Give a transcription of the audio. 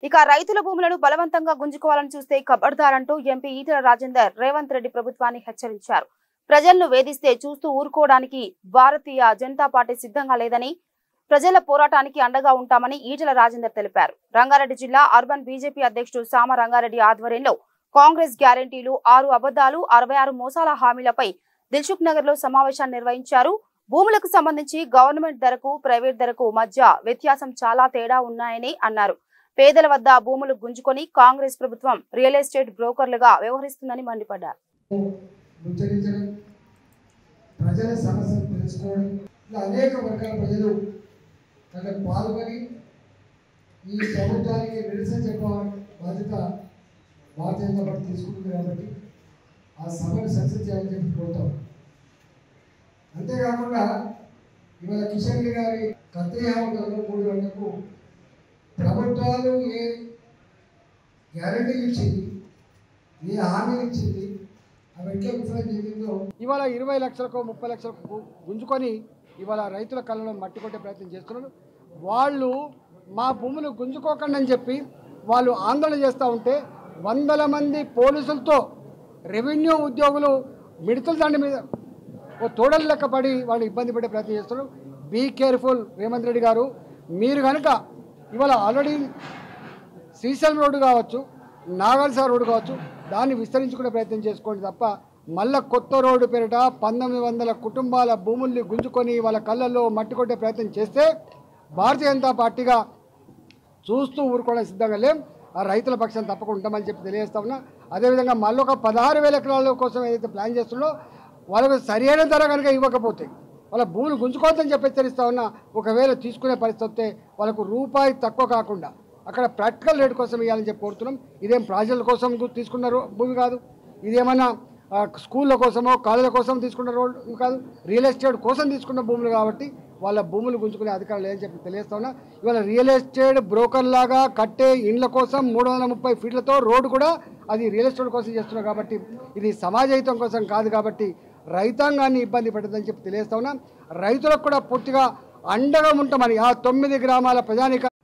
ఇక రైతుల భూములను బలవంతంగా గుంజుకోవాలని చూస్తే ఖబర్దారంటూ ఎంపీ ఈటెల రాజేందర్ రేవంత్ రెడ్డి ప్రభుత్వాన్ని హెచ్చరించారు. ప్రజలను వేధిస్తే చూస్తూ ఊరుకోవడానికి భారతీయ జనతా పార్టీ సిద్ధంగా లేదని, ప్రజల పోరాటానికి అండగా ఉంటామని ఈటెల రాజేందర్ తెలిపారు. రంగారెడ్డి జిల్లా అర్బన్ బీజేపీ అధ్యక్షుడు సామ రంగారెడ్డి ఆధ్వర్యంలో కాంగ్రెస్ గ్యారెంటీలు, 6 అబద్దాలు, 66 మోసాల హామీలపై దిల్సుఖ్ నగర్ లో సమావేశాన్ని నిర్వహించారు. భూములకు సంబంధించి గవర్నమెంట్ ధరకు, ప్రైవేట్ ధరకు మధ్య వ్యత్యాసం చాలా తేడా ఉన్నాయని అన్నారు. పేదల వద్ద భూములు గుంజుకొని కాంగ్రెస్ ప్రభుత్వం రియల్ ఎస్టేట్ బ్రోకర్లుగా వ్యవహరిస్తుందని మండిపడ్డారు. ప్రజల సమస్యలు తెలుసుకోవడం, ఇలా అనేక వర్గాల ప్రజలు దాంట్లో పాల్గొని ఈ ప్రభుత్వానికి నిరసన చెప్పాలని బాధ్యత భారతీయ జనతా పార్టీ తీసుకుంటుంది. కాబట్టి ఆ సభను సక్సెస్ చేయాలని చెప్పి కోరుతాం. అంతేకాకుండా ఇవాళ కిషన్ రెడ్డి గారి కత్తిహామలో 3 గంటలకు ప్రభుత్వాలు ఏ గ్యారెంటీలు ఇచ్చింది, ఏ హామీలు ఇచ్చింది, అవి ఎట్లా విఫలం చెందిందో ఇవాళ 20 లక్షలకు 30 లక్షలకు గుంజుకొని ఇవాళ రైతుల కళ్ళలో మట్టి కొట్టే ప్రయత్నం చేస్తున్నారు. వాళ్ళు మా భూములు గుంజుకోకండి అని చెప్పి వాళ్ళు ఆందోళన చేస్తూ ఉంటే వందల మంది పోలీసులతో రెవెన్యూ ఉద్యోగులు మిడతల దండి మీద ఓ తోడలు లెక్క పడి వాళ్ళు ఇబ్బంది పడే ప్రయత్నం చేస్తున్నారు. బీ కేర్ఫుల్ రేవంత్ రెడ్డి గారు. మీరు కనుక ఇవాళ ఆల్రెడీ శ్రీశైలం రోడ్డు కావచ్చు, నాగల్సార్ రోడ్డు కావచ్చు, దాన్ని విస్తరించుకునే ప్రయత్నం చేసుకోండి తప్ప మళ్ళా కొత్త రోడ్డు పేరిట 1900 కుటుంబాల భూముల్ని గుంజుకొని వాళ్ళ కళ్ళల్లో మట్టి కొట్టే ప్రయత్నం చేస్తే భారతీయ జనతా పార్టీగా చూస్తూ ఊరుకోవడానికి సిద్ధంగా లేం. ఆ రైతుల పక్షాన్ని తప్పకుండా ఉంటామని చెప్పి తెలియజేస్తా ఉన్నా. అదేవిధంగా మళ్ళీ ఒక 16,000 ఎకరాల కోసం ఏదైతే ప్లాన్ చేస్తుందో వాళ్ళకు సరైన ధర కనుక ఇవ్వకపోతే వాళ్ళ భూములు గుంజుకోవద్దని చెప్పి హెచ్చరిస్తా ఉన్నా. ఒకవేళ తీసుకునే పరిస్థితి వస్తే వాళ్ళకు రూపాయి తక్కువ కాకుండా అక్కడ ప్రాక్టికల్ రేట్ కోసం ఇవ్వాలని చెప్పి కోరుతున్నాం. ఇదేం ప్రజల కోసం తీసుకున్న భూమి కాదు, ఇదేమన్నా స్కూళ్ళ కోసమో కాలేజీల కోసం తీసుకున్న రోడ్డు కాదు, రియల్ ఎస్టేట్ కోసం తీసుకున్న భూములు కాబట్టి వాళ్ళ భూములు గుంజుకునే అధికారం లేదని చెప్పి తెలియజేస్తా ఉన్నా. ఇవాళ రియల్ ఎస్టేట్ బ్రోకర్ లాగా కట్టే ఇండ్ల కోసం 330 ఫీట్లతో రోడ్డు కూడా అది రియల్ ఎస్టేట్ కోసం చేస్తున్నారు. కాబట్టి ఇది సమాజహితం కోసం కాదు. కాబట్టి రైతాంగాన్ని ఇబ్బంది పెట్టదని చెప్పి తెలియజేస్తా ఉన్నా. రైతులకు కూడా పూర్తిగా అండగా ఉంటామని ఆ 9 గ్రామాల ప్రజానిక